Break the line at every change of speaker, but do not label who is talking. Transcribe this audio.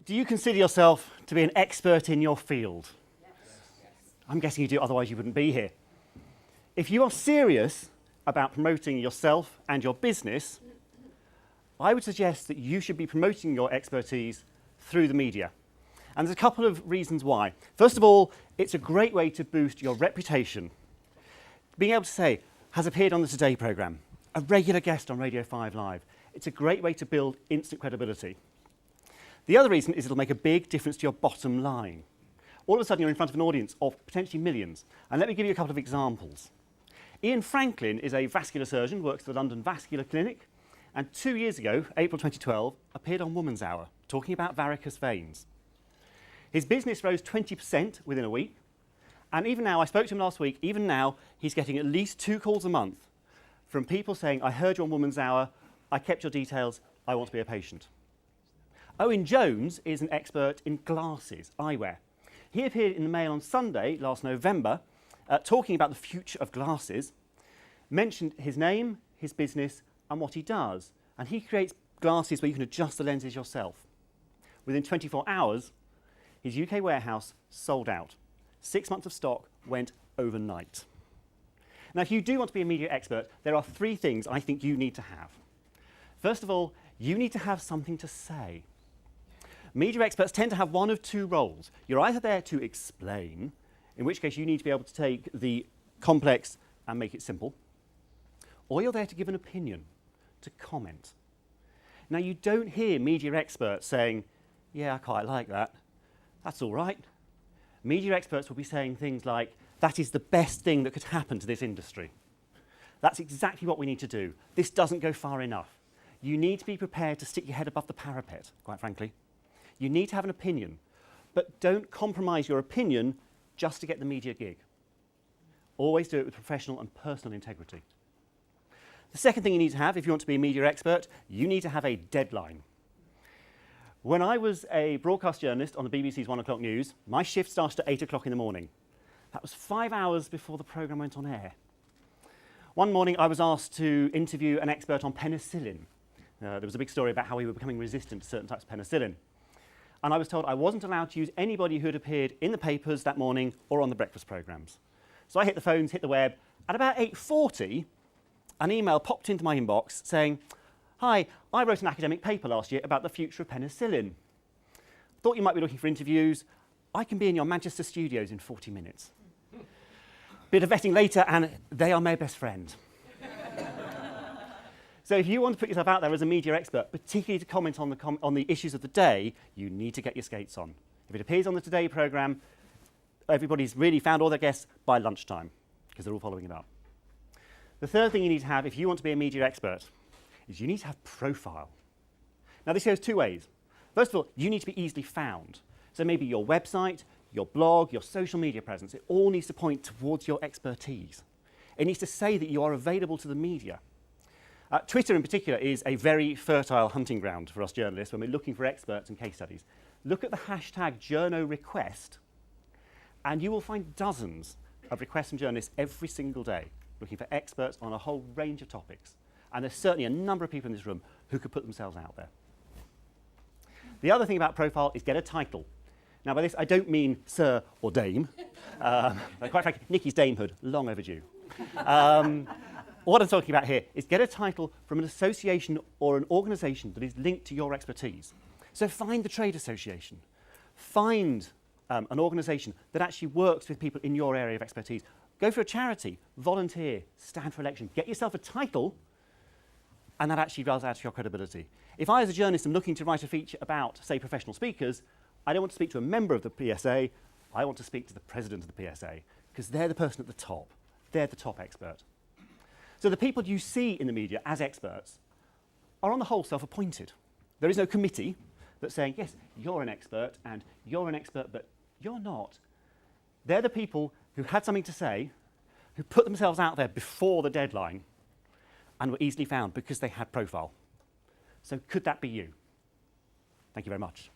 Do you consider yourself to be an expert in your field? Yes. I'm guessing you do, otherwise you wouldn't be here. If you are serious about promoting yourself and your business, I would suggest that you should be promoting your expertise through the media. And there's a couple of reasons why. First of all, it's a great way to boost your reputation. Being able to say, has appeared on the Today programme, a regular guest on Radio 5 Live. It's a great way to build instant credibility. The other reason is it'll make a big difference to your bottom line. All of a sudden, you're in front of an audience of potentially millions. And let me give you a couple of examples. Ian Franklin is a vascular surgeon, works for the London Vascular Clinic, and 2 years ago, April 2012, appeared on Woman's Hour, talking about varicose veins. His business rose 20% within a week, and even now, I spoke to him last week, even now, he's getting at least 2 calls a month from people saying, I heard you on Woman's Hour, I kept your details, I want to be a patient. Owen Jones is an expert in glasses, eyewear. He appeared in the Mail on Sunday, last November, talking about the future of glasses, mentioned his name, his business, and what he does. And he creates glasses where you can adjust the lenses yourself. Within 24 hours, his UK warehouse sold out. 6 months of stock went overnight. Now, if you do want to be a media expert, there are 3 things I think you need to have. First of all, you need to have something to say. Media experts tend to have one of 2 roles. You're either there to explain, in which case you need to be able to take the complex and make it simple, or you're there to give an opinion, to comment. Now, you don't hear media experts saying, yeah, I quite like that. That's all right. Media experts will be saying things like, that is the best thing that could happen to this industry. That's exactly what we need to do. This doesn't go far enough. You need to be prepared to stick your head above the parapet, quite frankly. You need to have an opinion, but don't compromise your opinion just to get the media gig. Always do it with professional and personal integrity. The second thing you need to have, if you want to be a media expert, you need to have a deadline. When I was a broadcast journalist on the BBC's 1 o'clock news, my shift started at 8 o'clock in the morning. That was 5 hours before the programme went on air. One morning, I was asked to interview an expert on penicillin. There was a big story about how we were becoming resistant to certain types of penicillin. And I was told I wasn't allowed to use anybody who had appeared in the papers that morning or on the breakfast programmes. So I hit the phones, hit the web. At about 8:40, an email popped into my inbox saying, hi, I wrote an academic paper last year about the future of penicillin. Thought you might be looking for interviews. I can be in your Manchester studios in 40 minutes. Bit of vetting later, and they are my best friend. So if you want to put yourself out there as a media expert, particularly to comment on the issues of the day, you need to get your skates on. If it appears on the Today programme, everybody's really found all their guests by lunchtime, because they're all following it up. The third thing you need to have if you want to be a media expert is you need to have profile. Now, this goes 2 ways. First of all, you need to be easily found. So maybe your website, your blog, your social media presence, it all needs to point towards your expertise. It needs to say that you are available to the media. Twitter in particular is a very fertile hunting ground for us journalists when we're looking for experts and case studies. Look at the hashtag #JournoRequest, and you will find dozens of requests from journalists every single day looking for experts on a whole range of topics. And there's certainly a number of people in this room who could put themselves out there. The other thing about profile is get a title. Now, by this, I don't mean Sir or Dame. Quite frankly, Nicky's damehood, long overdue. What I'm talking about here is get a title from an association or an organisation that is linked to your expertise. So find the trade association. Find an organisation that actually works with people in your area of expertise. Go for a charity, volunteer, stand for election. Get yourself a title, and that actually does add to your credibility. If I, as a journalist, am looking to write a feature about, say, professional speakers, I don't want to speak to a member of the PSA. I want to speak to the president of the PSA, because they're the person at the top. They're the top expert. So the people you see in the media as experts are on the whole self-appointed. There is no committee that's saying, yes, you're an expert, and you're an expert, but you're not. They're the people who had something to say, who put themselves out there before the deadline, and were easily found because they had profile. So could that be you? Thank you very much.